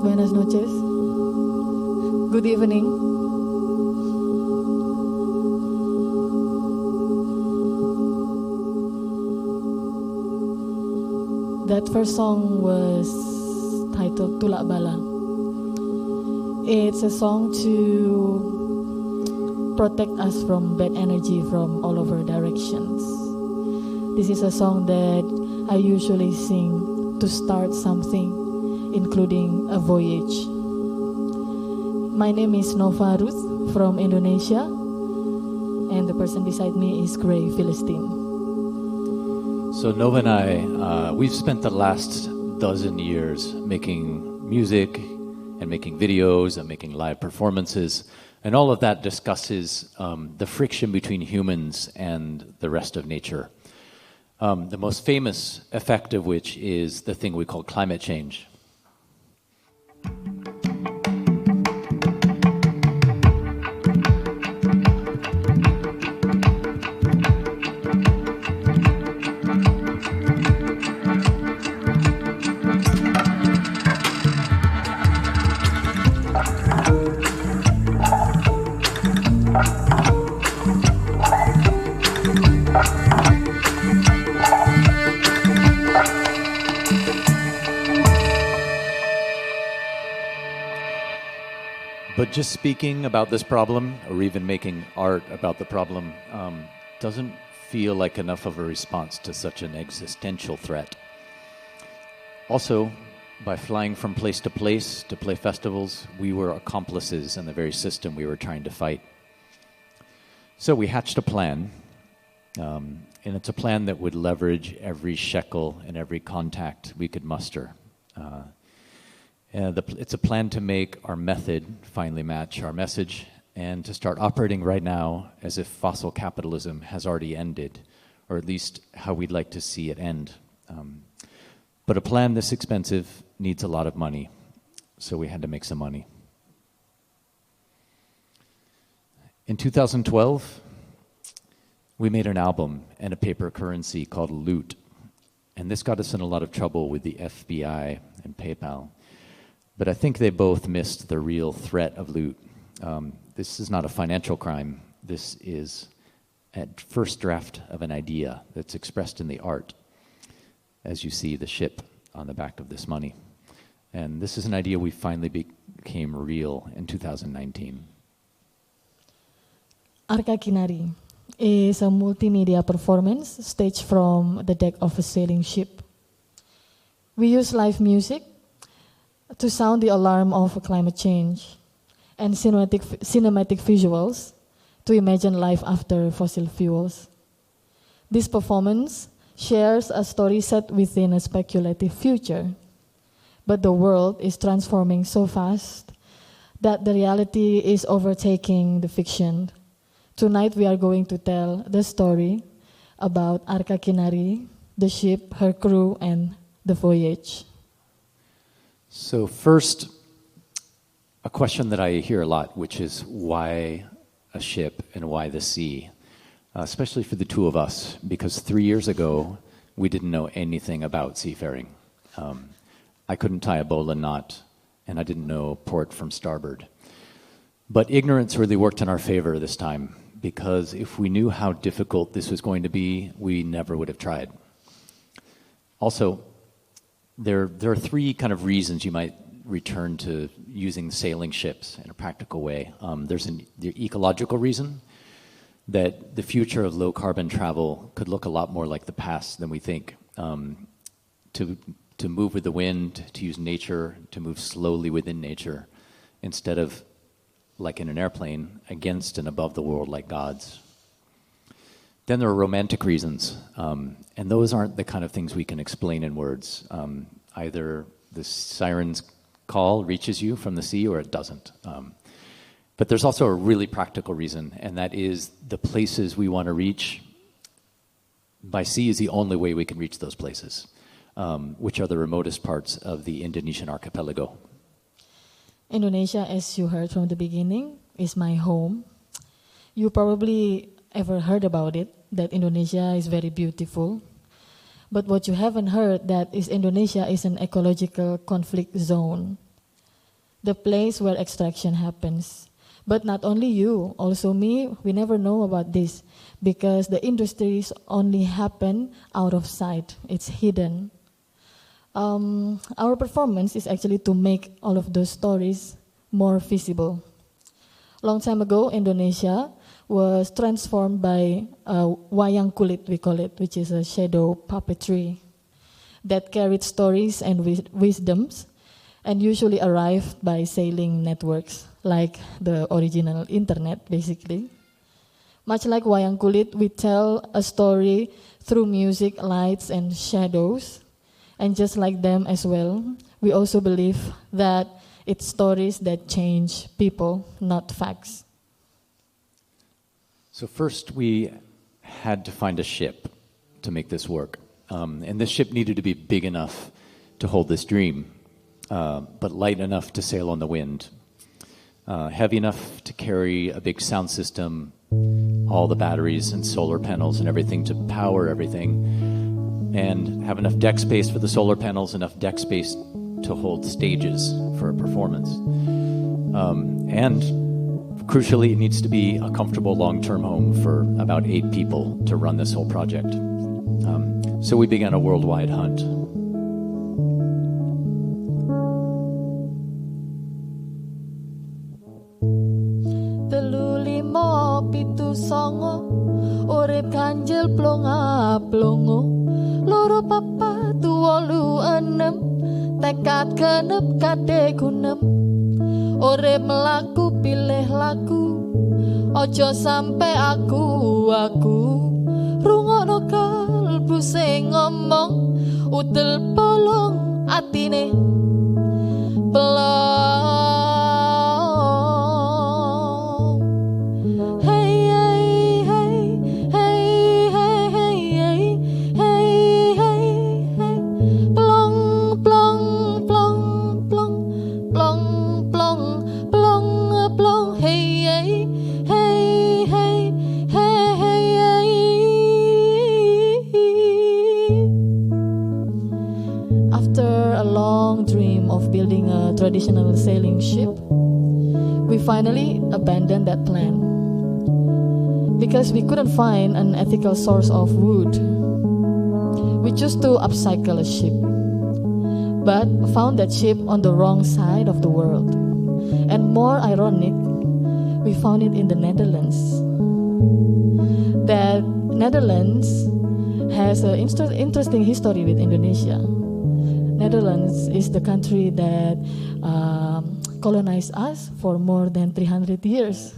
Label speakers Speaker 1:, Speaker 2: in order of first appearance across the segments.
Speaker 1: Buenas noches. Good evening. That first song was titled Tulak Bala. It's a song to protect us from bad energy from all over directions. This is a song that I usually sing to start something, including a voyage. My name is Nova Ruth from Indonesia, and the person beside me is Gray Filastine.
Speaker 2: So Nova and I, we've spent the last dozen years making music and making videos and making live performances And all of that discusses the friction between humans and the rest of nature. The most famous effect of which is the thing we call climate change. But just speaking about this problem, or even making art about the problem, doesn't feel like enough of a response to such an existential threat. Also, by flying from place to play festivals, we were accomplices in the very system we were trying to fight. So we hatched a plan, and it's a plan that would leverage every shekel and every contact we could muster. It's a plan to make our method finally match our message and to start operating right now as if fossil capitalism has already ended, or at least how we'd like to see it end. But a plan this expensive needs a lot of money, so we had to make some money. In 2012, we made an album and a paper currency called Loot, and this got us in a lot of trouble with the FBI and PayPal. But I think they both missed the real threat of loot. This is not a financial crime. This is a first draft of an idea that's expressed in the art, as you see the ship on the back of this money. And this is an idea we finally became real in 2019.
Speaker 1: ARKA KINARI is a multimedia performance staged from the deck of a sailing ship. We use live music to sound the alarm of climate change, and cinematic visuals to imagine life after fossil fuels. This performance shares a story set within a speculative future, but the world is transforming so fast that the reality is overtaking the fiction. Tonight we are going to tell the story about ARKA KINARI, the ship, her crew, and the voyage.
Speaker 2: So first, a question that I hear a lot, which is why a ship and why the sea? Especially for the two of us, because 3 years ago, we didn't know anything about seafaring. I couldn't tie a bowline knot, and I didn't know port from starboard. But ignorance really worked in our favor this time, because if we knew how difficult this was going to be, we never would have tried. Also, there are three kind of reasons you might return to using sailing ships in a practical way. There's the ecological reason that the future of low-carbon travel could look a lot more like the past than we think. To move with the wind, to use nature, to move slowly within nature, instead of, like in an airplane, against and above the world like gods. Then there are romantic reasons, and those aren't the kind of things we can explain in words. Either the siren's call reaches you from the sea or it doesn't. But there's also a really practical reason, and that is the places we want to reach by sea is the only way we can reach those places, which are the remotest parts of the Indonesian archipelago.
Speaker 1: Indonesia, as you heard from the beginning, is my home. You probably ever heard about it, that Indonesia is very beautiful. But what you haven't heard that is Indonesia is an ecological conflict zone, the place where extraction happens. But not only you, also me, we never know about this because the industries only happen out of sight. It's hidden. Our performance is actually to make all of those stories more visible. Long time ago, Indonesia was transformed by wayang kulit, we call it, which is a shadow puppetry that carried stories and wisdoms and usually arrived by sailing networks, like the original internet, basically. Much like wayang kulit, we tell a story through music, lights, and shadows. And just like them as well, we also believe that it's stories that change people, not facts.
Speaker 2: So first we had to find a ship to make this work. And this ship needed to be big enough to hold this dream, but light enough to sail on the wind, heavy enough to carry a big sound system, all the batteries and solar panels and everything to power everything, and have enough deck space for the solar panels, enough deck space to hold stages for a performance. And crucially, it needs to be a comfortable long-term home for about 8 people to run this whole project. So we began a worldwide hunt.
Speaker 1: Telu limo pitu songo urip ganjil plonga plongo loro papat wolu enem tekad genep kade gunem urip melaku pilih laku ojo sampe aku rungokno kalbu sing ngomong udel polong atine pelong hey hey hey hey hey hey hey hey hey plong plong plong plong plong plong plong plong hey hey hey hey hey hey. After a long dream of building a traditional sailing ship, we finally abandoned that plan because we couldn't find an ethical source of wood. We chose to upcycle a ship, but found that ship on the wrong side of the world. And more ironic, we found it in the Netherlands. That Netherlands has an interesting history with Indonesia. Netherlands is the country that colonized us for more than 300 years.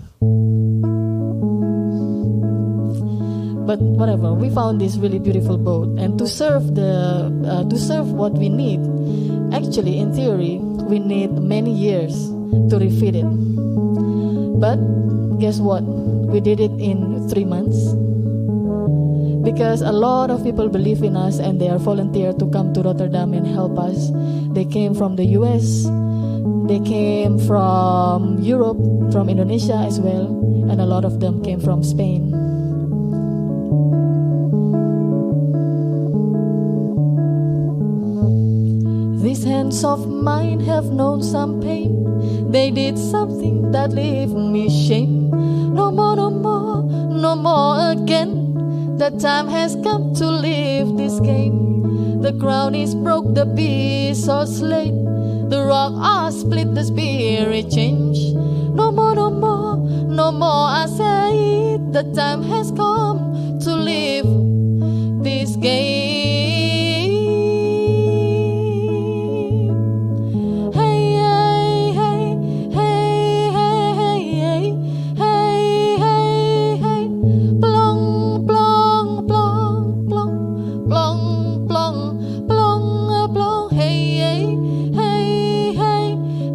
Speaker 1: But whatever, we found this really beautiful boat, and to serve what we need, actually in theory, we need many years to refit it. But guess what? We did it in 3 months. Because a lot of people believe in us and they are volunteered to come to Rotterdam and help us. They came from the US, they came from Europe, from Indonesia as well, and a lot of them came from Spain. These hands of mine have known some pain. They did something that left me shame. No more, no more, no more again. The time has come to leave this game. The crown is broke, the beast are slain. The rock are split, the spirit change. No more, no more, no more, I say it. The time has come to leave this game. Hey, hey, hey, hey, hey, hey, hey, hey, hey, plong, plong, plong, plong, plong, plong, plong, plong, hey, hey, hey,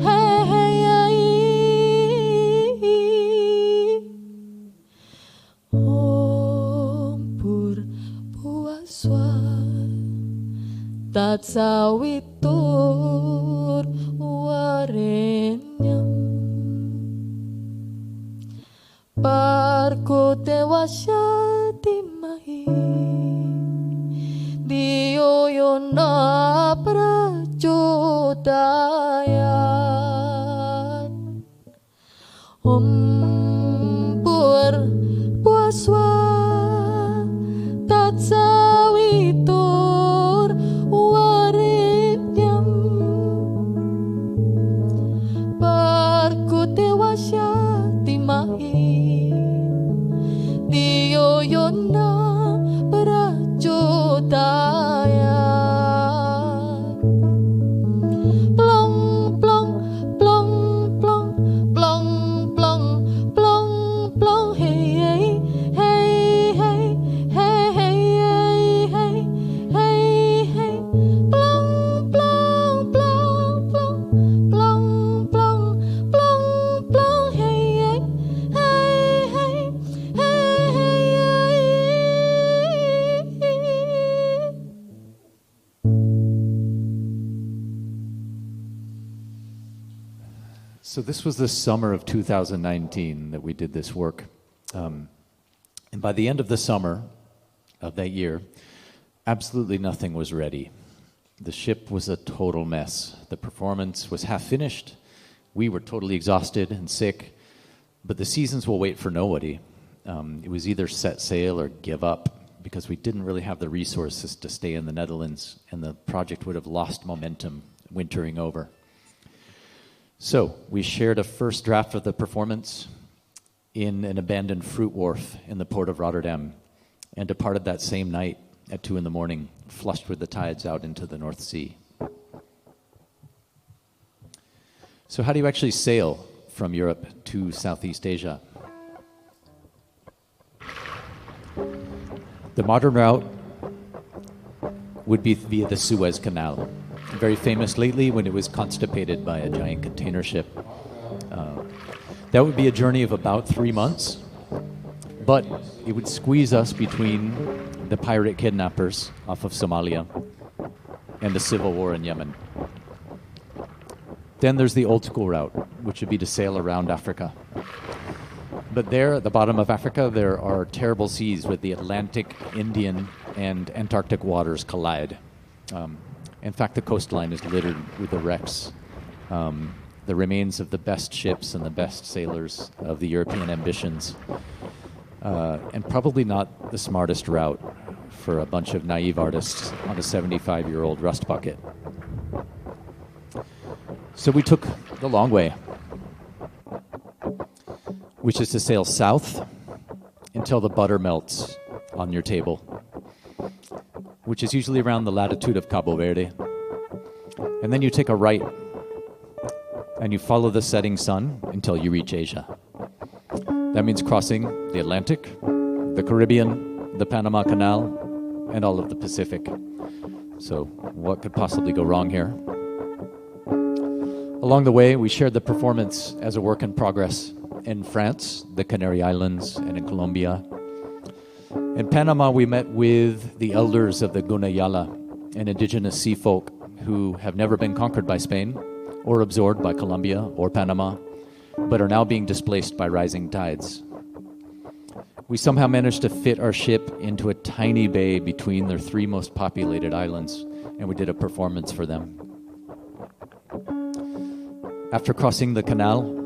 Speaker 1: hey, hey, hey. Om Purbuaswa Tatsawitur Warenyam Parkutewasya Timahi Diyoyona Pracodayan Om Purbuaswa Tatsawitur Warenyam Parkutewasya Timahi Diyoyona Pracodayan Plong, plong, plong, plong, plong, plong,
Speaker 2: So this was the summer of 2019 that we did this work. And by the end of the summer of that year, absolutely nothing was ready. The ship was a total mess. The performance was half finished. We were totally exhausted and sick, but the seasons will wait for nobody. It was either set sail or give up because we didn't really have the resources to stay in the Netherlands, and the project would have lost momentum wintering over. So we shared a first draft of the performance in an abandoned fruit wharf in the port of Rotterdam and departed that same night at 2 a.m, flushed with the tides out into the North Sea. So how do you actually sail from Europe to Southeast Asia? The modern route would be via the Suez Canal. Very famous lately when it was constipated by a giant container ship. That would be a journey of about 3 months, but it would squeeze us between the pirate kidnappers off of Somalia and the civil war in Yemen. Then there's the old school route, which would be to sail around Africa. But there, at the bottom of Africa, there are terrible seas where the Atlantic, Indian, and Antarctic waters collide. In fact, the coastline is littered with the wrecks, the remains of the best ships and the best sailors of the European ambitions, and probably not the smartest route for a bunch of naive artists on a 75-year-old rust bucket. So we took the long way, which is to sail south until the butter melts on your table, which is usually around the latitude of Cabo Verde. And then you take a right, and you follow the setting sun until you reach Asia. That means crossing the Atlantic, the Caribbean, the Panama Canal, and all of the Pacific. So what could possibly go wrong here? Along the way, we shared the performance as a work in progress in France, the Canary Islands, and in Colombia. In Panama, we met with the elders of the Gunayala, an indigenous sea folk who have never been conquered by Spain or absorbed by Colombia or Panama, but are now being displaced by rising tides. We somehow managed to fit our ship into a tiny bay between their 3 most populated islands, and we did a performance for them. After crossing the canal,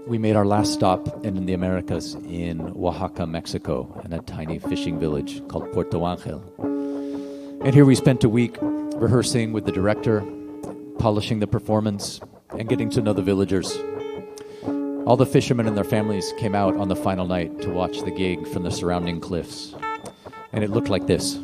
Speaker 2: we made our last stop in the Americas in Oaxaca, Mexico, in a tiny fishing village called Puerto Angel. And here we spent a week rehearsing with the director, polishing the performance, and getting to know the villagers. All the fishermen and their families came out on the final night to watch the gig from the surrounding cliffs. And it looked like this.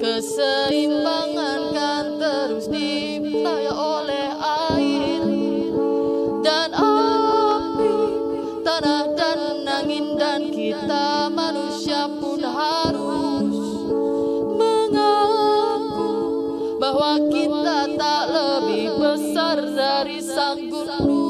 Speaker 1: Keseimbangan kan terus dibelaya oleh air dan api, tanah dan angin, dan kita manusia pun harus mengaku bahwa kita tak lebih besar dari sang gunung.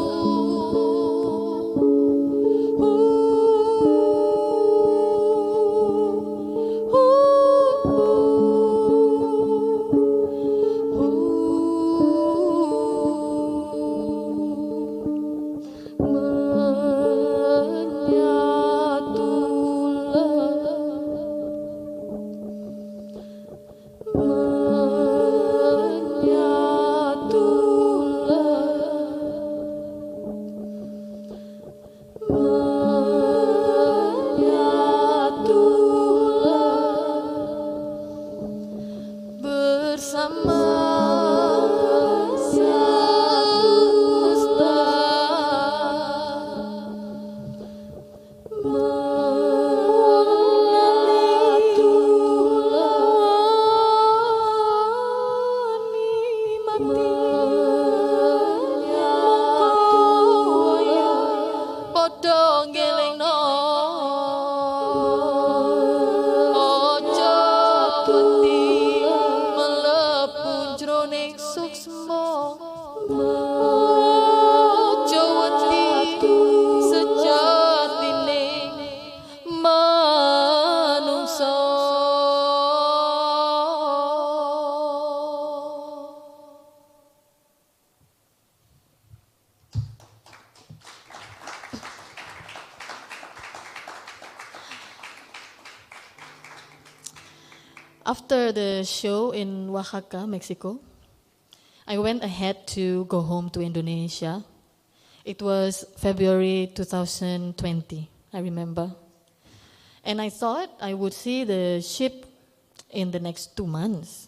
Speaker 1: After the show in Oaxaca, Mexico, I went ahead to go home to Indonesia. It was February 2020, I remember. And I thought I would see the ship in the next 2 months.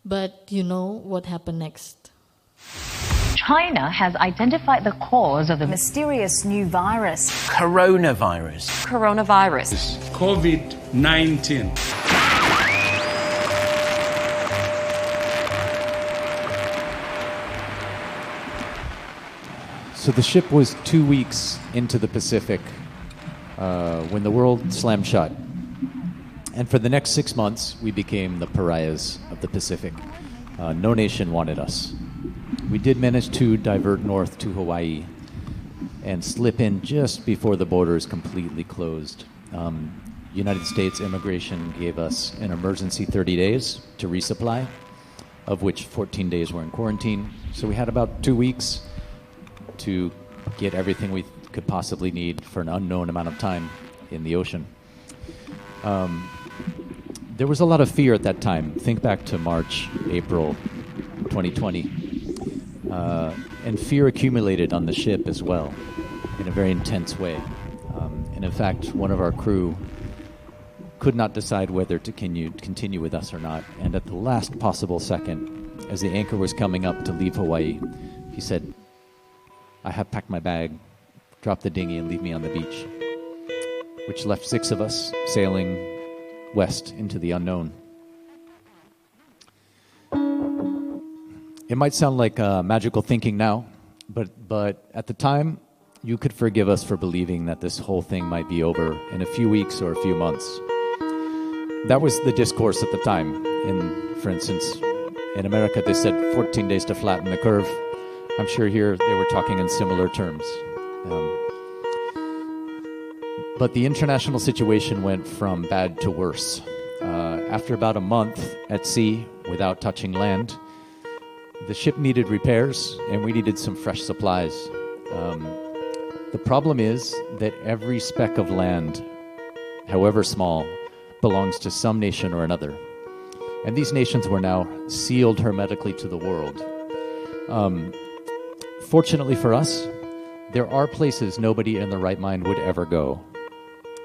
Speaker 1: But you know what happened next.
Speaker 3: China has identified the cause of the mysterious new virus.
Speaker 4: Coronavirus.
Speaker 3: Coronavirus.
Speaker 5: COVID-19.
Speaker 2: So the ship was 2 weeks into the Pacific when the world slammed shut. And for the next 6 months, we became the pariahs of the Pacific. No nation wanted us. We did manage to divert north to Hawaii and slip in just before the borders completely closed. United States immigration gave us an emergency 30 days to resupply, of which 14 days were in quarantine. So we had about 2 weeks to get everything we could possibly need for an unknown amount of time in the ocean. There was a lot of fear at that time. Think back to March, April 2020. And fear accumulated on the ship as well in a very intense way. And in fact, one of our crew could not decide whether to continue with us or not. And at the last possible second, as the anchor was coming up to leave Hawaii, he said, "I have packed my bag, drop the dinghy and leave me on the beach," which left 6 of us sailing west into the unknown. It might sound like magical thinking now, but at the time, you could forgive us for believing that this whole thing might be over in a few weeks or a few months. That was the discourse at the time. For instance, in America, they said 14 days to flatten the curve. I'm sure here they were talking in similar terms. But the international situation went from bad to worse. After about a month at sea without touching land, the ship needed repairs and we needed some fresh supplies. The problem is that every speck of land, however small, belongs to some nation or another. And these nations were now sealed hermetically to the world. Fortunately for us, there are places nobody in their right mind would ever go.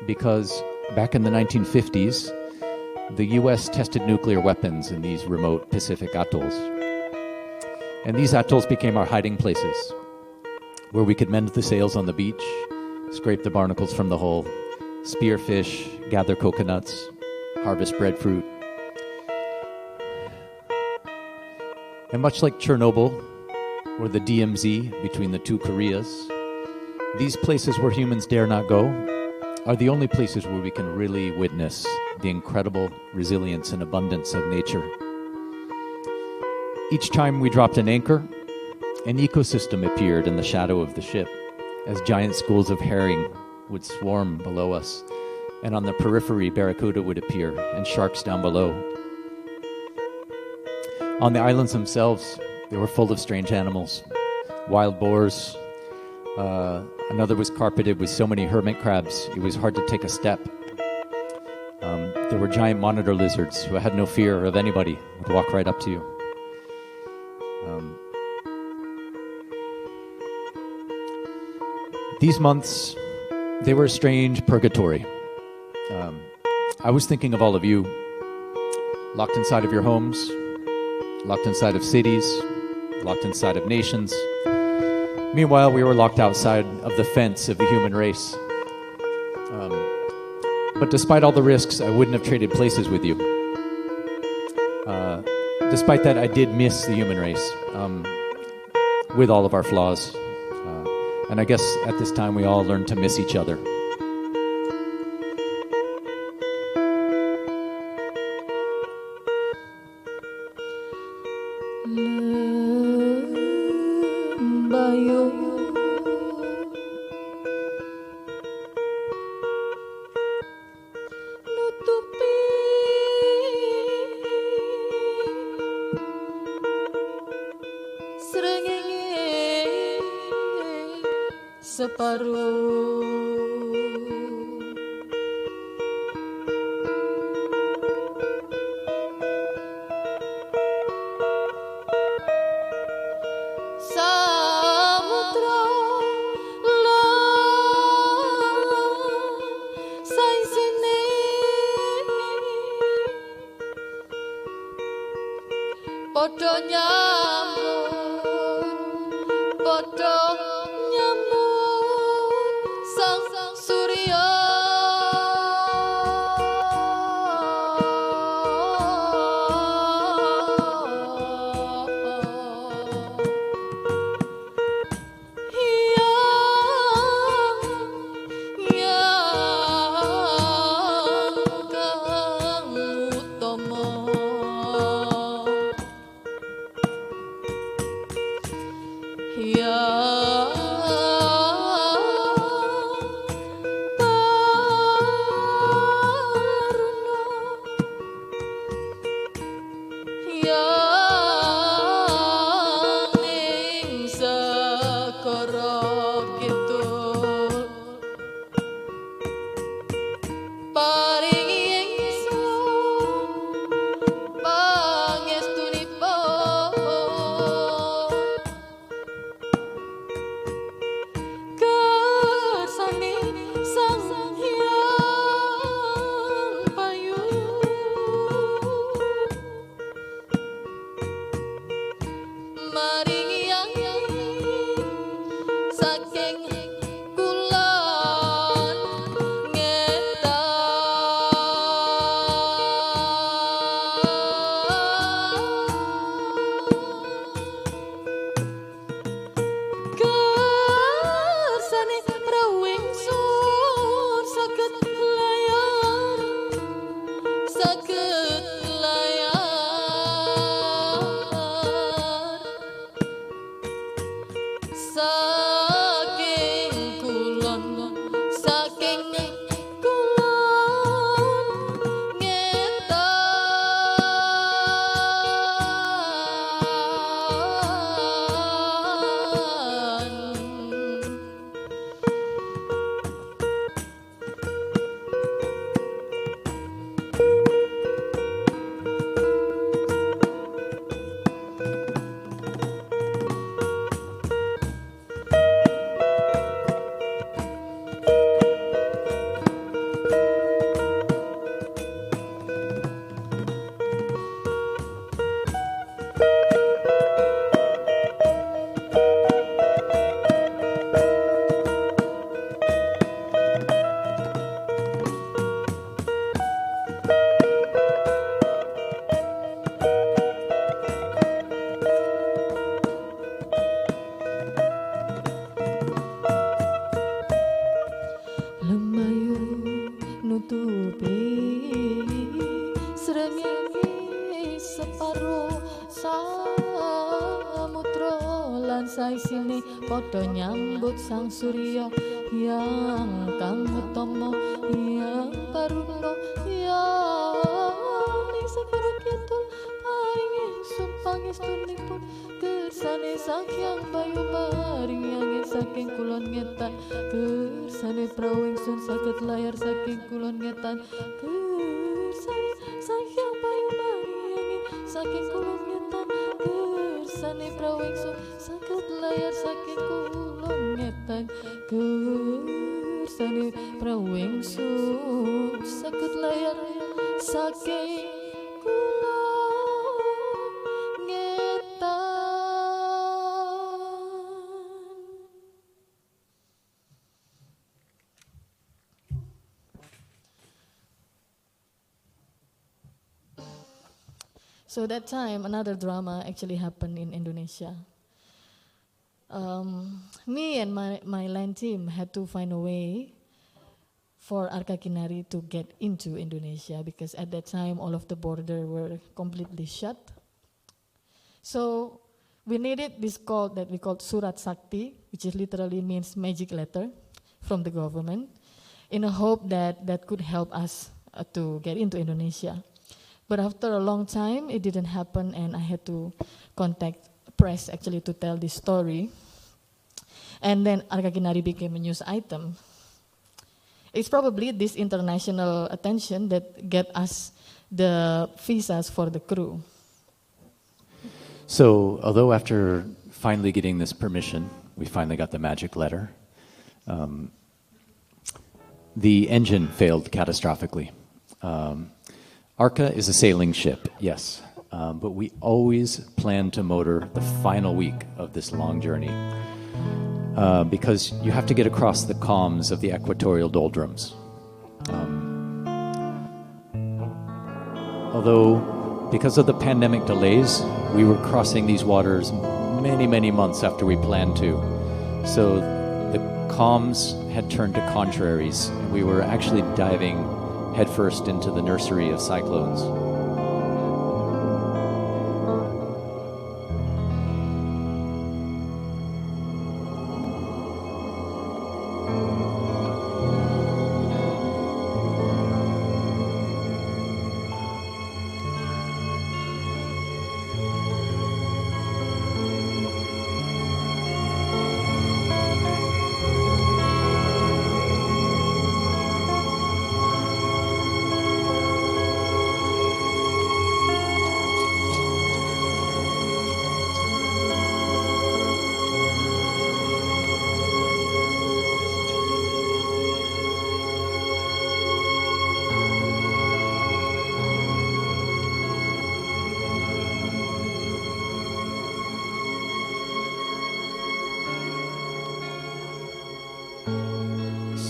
Speaker 2: Because back in the 1950s, the US tested nuclear weapons in these remote Pacific atolls. And these atolls became our hiding places, where we could mend the sails on the beach, scrape the barnacles from the hull, spear fish, gather coconuts, harvest breadfruit. And much like Chernobyl or the DMZ between the two Koreas, these places where humans dare not go are the only places where we can really witness the incredible resilience and abundance of nature. Each time we dropped an anchor, an ecosystem appeared in the shadow of the ship, as giant schools of herring would swarm below us, and on the periphery, barracuda would appear, and sharks down below. On the islands themselves, they were full of strange animals, wild boars. Another was carpeted with so many hermit crabs, it was hard to take a step. There were giant monitor lizards who had no fear of anybody, would walk right up to you. These months, they were a strange purgatory. I was thinking of all of you, locked inside of your homes, locked inside of cities, locked inside of nations. Meanwhile, we were locked outside of the fence of the human race. But despite all the risks, I wouldn't have traded places with you. Despite that, I did miss the human race, with all of our flaws. And I guess at this time we all learned to miss each other.
Speaker 1: separo samudra lan saisine padha nyambut sang surya yang kang utama yang karuna yang ning separo kidul paring ingsun pangestunipun kersane sang hyang bayu maring angin saking kulon ngetan kersane prawu ingsun saged layar saking kulon ngetan kersane sang hyang bayu maring angin saking kulon ngetan kersane prawu ingsun saged layar saking kulon ngetan kersane prawu ingsun saged layar saking kulon ngetan. So that time, another drama actually happened in Indonesia. Me and my line team had to find a way for ARKA KINARI to get into Indonesia because at that time all of the border were completely shut. So we needed this code that we called Surat Sakti, which is literally means magic letter from the government, in a hope that that could help us to get into Indonesia. But after a long time, it didn't happen, and I had to contact press actually to tell this story. And then ARKA KINARI became a news item. It's probably this international attention that get us the visas for the crew.
Speaker 2: So, although after finally getting this permission, we finally got the magic letter, the engine failed catastrophically. ARKA is a sailing ship, yes, but we always plan to motor the final week of this long journey because you have to get across the calms of the equatorial doldrums. Although, because of the pandemic delays, we were crossing these waters many, many months after we planned to. So the calms had turned to contraries, and we were actually diving headfirst into the nursery of cyclones.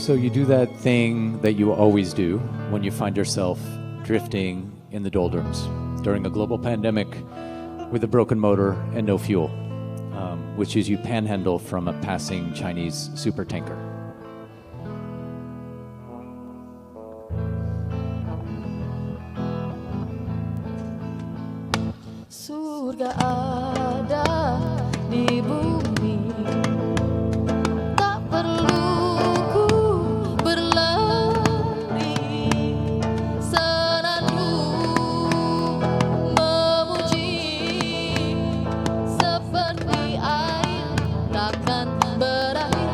Speaker 2: So you do that thing that you always do when you find yourself drifting in the doldrums during a global pandemic with a broken motor and no fuel, which is you panhandle from a passing Chinese supertanker.
Speaker 1: Surga ada di bumi, tak perlu ku berlari, senandung memuji, seperti air takkan berakhir.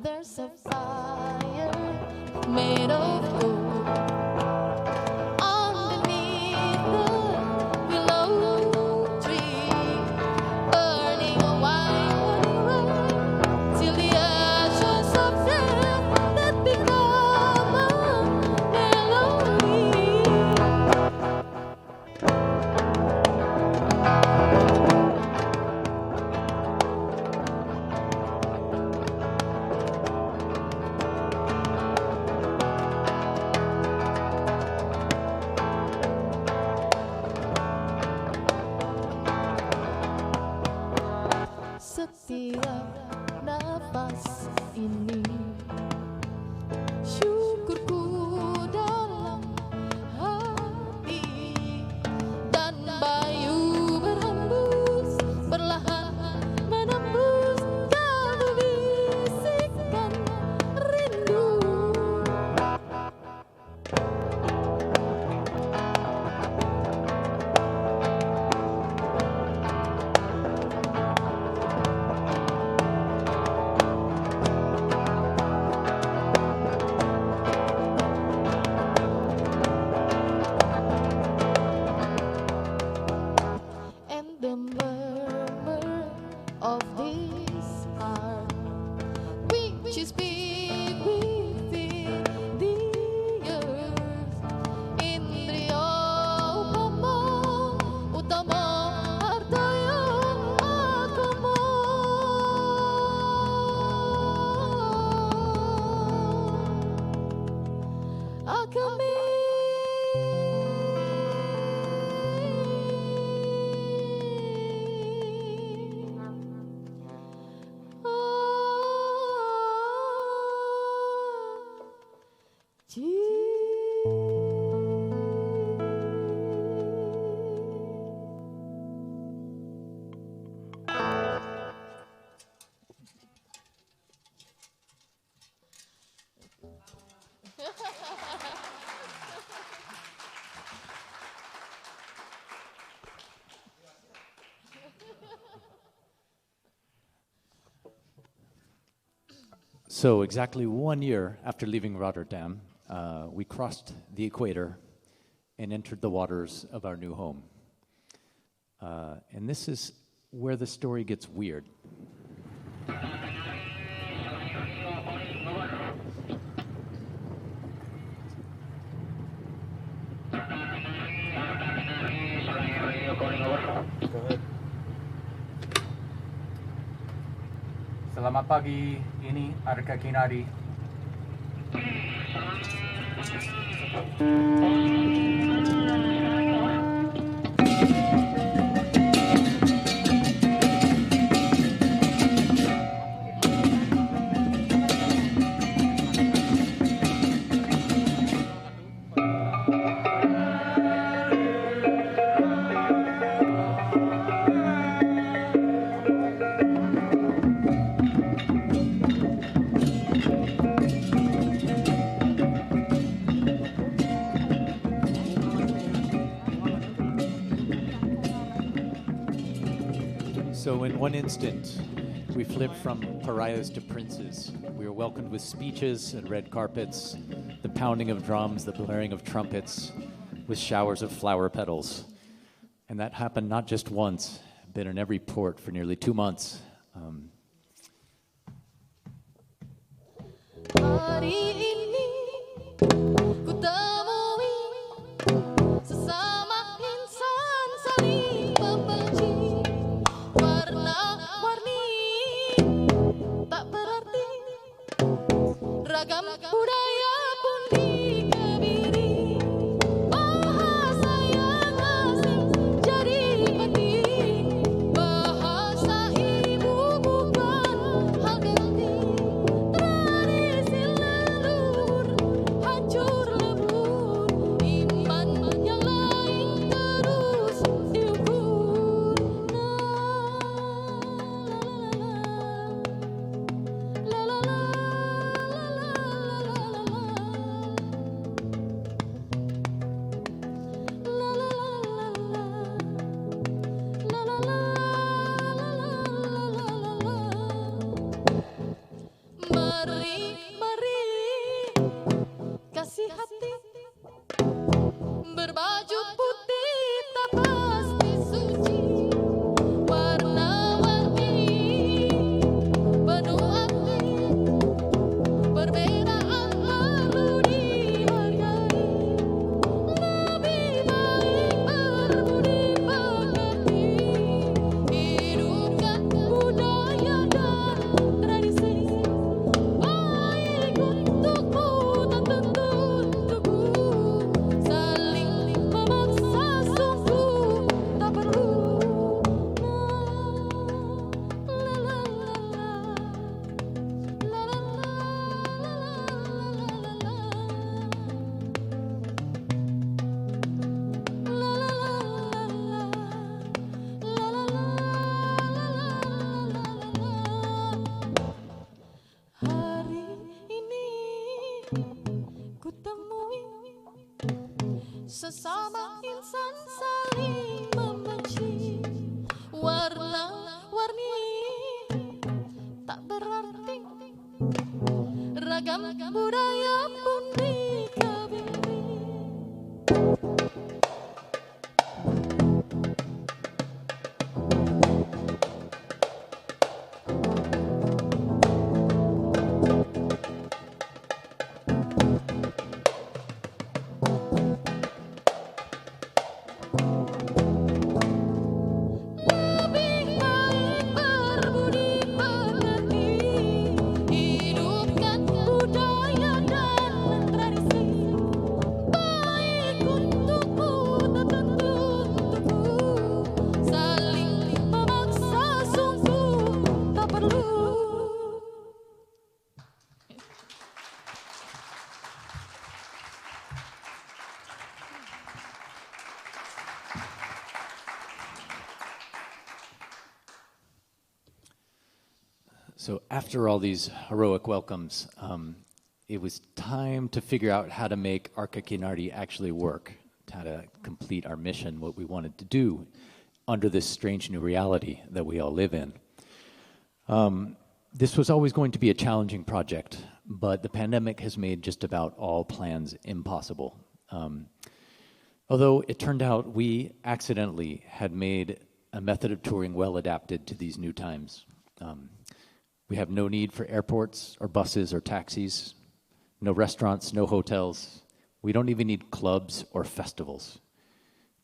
Speaker 1: There's a fire made of gold underneath the willow tree, burning a wine till the ashes of death that become a melody. agame
Speaker 2: So exactly 1 year after leaving Rotterdam, we crossed the equator and entered the waters of our new home. And this is where the story gets weird. Selamat pagi, ini ARKA KINARI. So in one instant, we flipped from pariahs to princes. We were welcomed with speeches and red carpets, the pounding of drums, the blaring of trumpets, with showers of flower petals. And that happened not just once, but in every port for nearly 2 months.
Speaker 1: Hari ini ku temui sesama insan saling membenci. Warna-warni tak berarti, ragam budaya pun dikebiri. Bahasa yang asing jadi penting, bahasa ibu bukan hal genting. Tradisi leluhur hancur lebur, iman yang lain terus diukur. Mari kasih hati, berbaju putih tak pasti suci. Warna-warni penuh arti, perbedaan perlu dihargai. Lebih baik berbudi pekerti, hidupkan budaya dan tradisi. Baik untukmu tak tentu untukku, saling memaksa sungguh tak perlu. Hari ini ku temui sesama insan saling membenci. Warna-warni tak berarti, ragam budaya pun dikebiri. Lebih baik berbudi pekerti, hidupkan budaya dan tradisi.
Speaker 2: So after all these heroic welcomes, it was time to figure out how to make ARKA KINARI actually work, how to complete our mission, what we wanted to do under this strange new reality that we all live in. This was always going to be a challenging project, but the pandemic has made just about all plans impossible. Although it turned out we accidentally had made a method of touring well adapted to these new times. We have no need for airports or buses or taxis, no restaurants, no hotels. We don't even need clubs or festivals.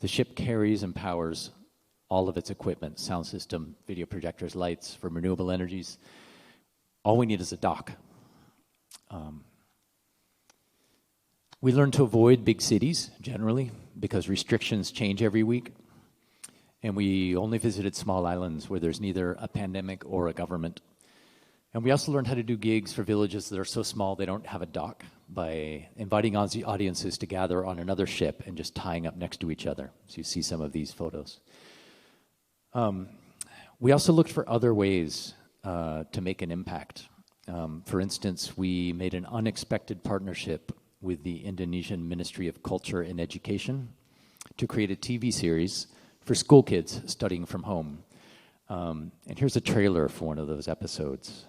Speaker 2: The ship carries and powers all of its equipment, sound system, video projectors, lights for renewable energies. All we need is a dock. We learned to avoid big cities, generally, because restrictions change every week. And we only visited small islands where there's neither a pandemic or a government. And we also learned how to do gigs for villages that are so small they don't have a dock by inviting audiences to gather on another ship and just tying up next to each other. So you see some of these photos. We also looked for other ways to make an impact. For instance, we made an unexpected partnership with the Indonesian Ministry of Culture and Education to create a TV series for school kids studying from home. And here's a trailer for one of those episodes.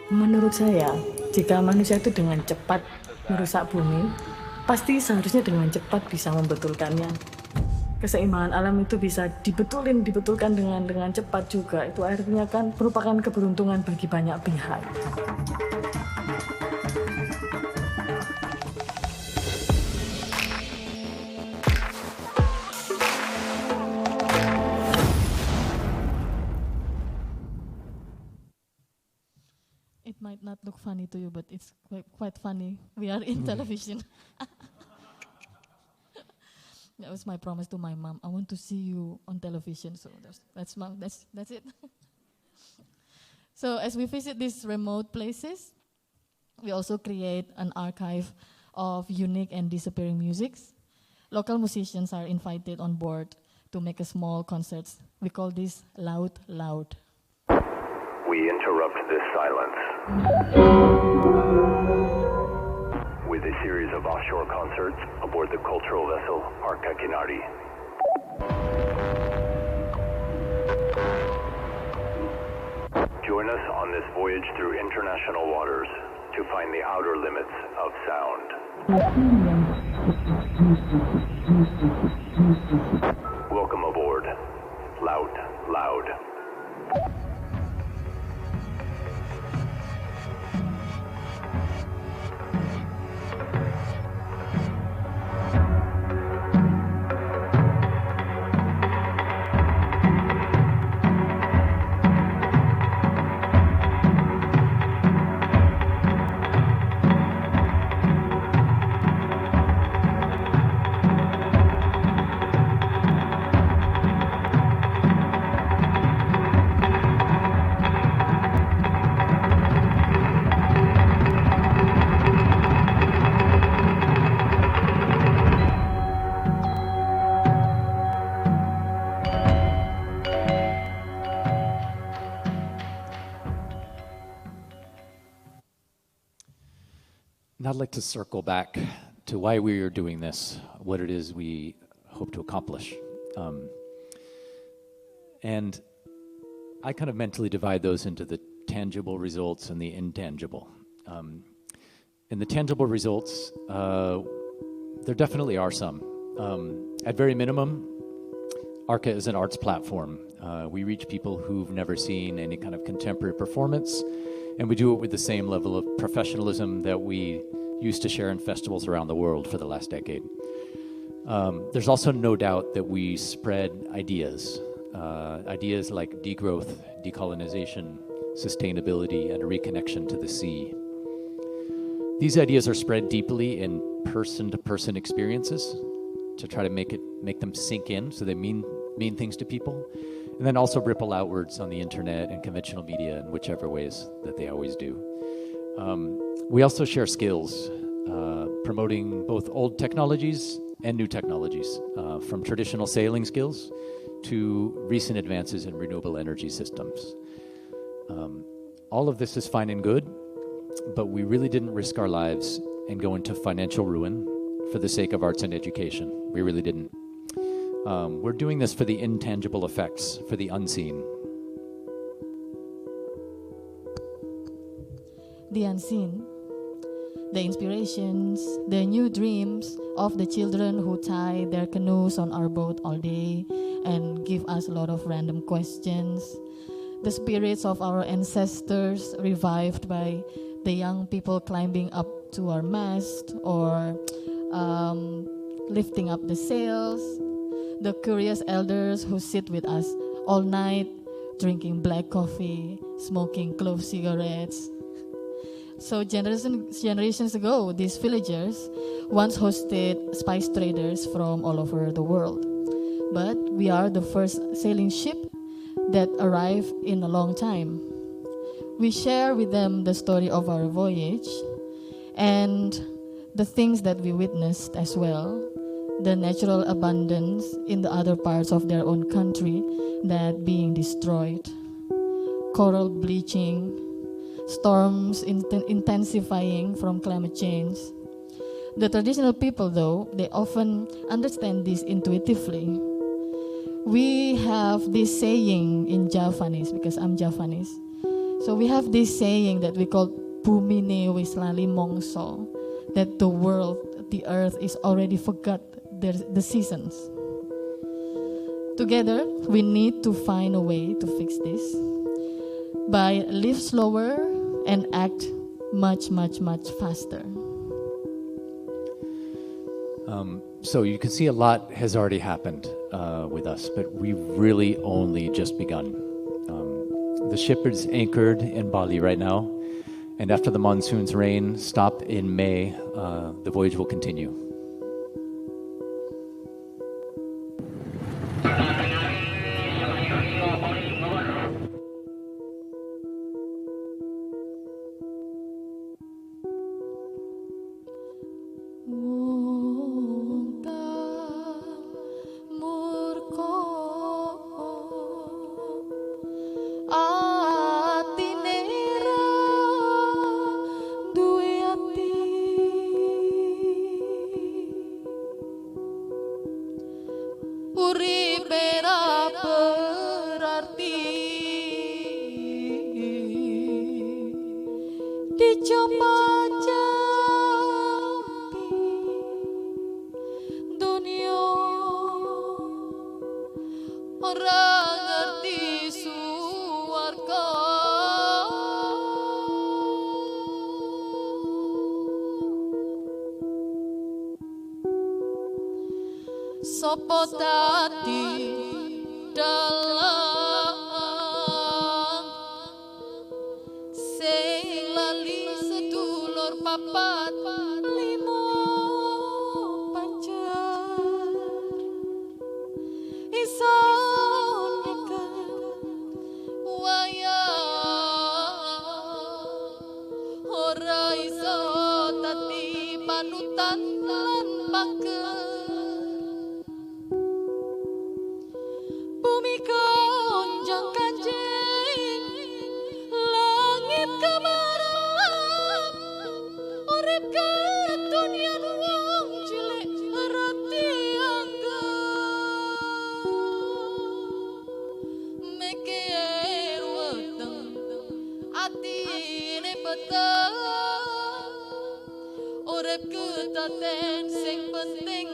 Speaker 1: Menurut saya, jika manusia itu dengan cepat merusak bumi, pasti seharusnya dengan cepat bisa membetulkannya. Keseimbangan alam itu bisa dibetulkan dengan cepat juga. Itu artinya kan merupakan keberuntungan bagi banyak pihak. It might not look funny to you, but it's quite funny. We are in television. That was my promise to my mom. I want to see you on television. So that's it. So as we visit these remote places, we also create an archive of unique and disappearing musics. Local musicians are invited on board to make a small concerts. We call this Laut Loud.
Speaker 4: We interrupt this silence with a series of offshore concerts aboard the cultural vessel ARKA KINARI. Join us on this voyage through international waters to find the outer limits of sound. Welcome aboard Laut Loud.
Speaker 2: I'd like to circle back to why we are doing this, what it is we hope to accomplish. And I kind of mentally divide those into the tangible results and the intangible. In the tangible results, there definitely are some. At very minimum, ARKA is an arts platform. We reach people who've never seen any kind of contemporary performance, and we do it with the same level of professionalism that we used to share in festivals around the world for the last decade. There's also no doubt that we spread ideas like degrowth, decolonization, sustainability, and a reconnection to the sea. These ideas are spread deeply in person-to-person experiences to try to make them sink in so they mean things to people, and then also ripple outwards on the internet and conventional media in whichever ways that they always do. We also share skills, promoting both old technologies and new technologies, from traditional sailing skills to recent advances in renewable energy systems. All of this is fine and good, but we really didn't risk our lives and go into financial ruin for the sake of arts and education. We really didn't. We're doing this for the intangible effects, for the unseen.
Speaker 1: The unseen, the inspirations, the new dreams of the children who tie their canoes on our boat all day and give us a lot of random questions. The spirits of our ancestors revived by the young people climbing up to our mast or lifting up the sails. The curious elders who sit with us all night, drinking black coffee, smoking clove cigarettes. So generations ago, these villagers once hosted spice traders from all over the world. But we are the first sailing ship that arrived in a long time. We share with them the story of our voyage and the things that we witnessed as well, the natural abundance in the other parts of their own country that being destroyed, coral bleaching, storms intensifying from climate change. The traditional people, though, they often understand this intuitively. We have this saying in Javanese, because I'm Javanese. So we have this saying that we call Bumine wis lali mongso, that the world, the earth is already forgot the seasons. Together, we need to find a way to fix this by live slower and act much, much, much faster.
Speaker 2: So you can see a lot has already happened with us, but we've really only just begun. The ship is anchored in Bali right now, and after the monsoon's rain stop in May, the voyage will continue.
Speaker 1: Sopo tadi dalam sing lali sedulur papat limo panjar iso nekat wayah ora iso tati panutan lan paker. Bumi gonjang kanjeng, langit kemarang, urip kedunian wong cilik rati angga. Mikir weteng, atine peteng, urip ketaten sing penting.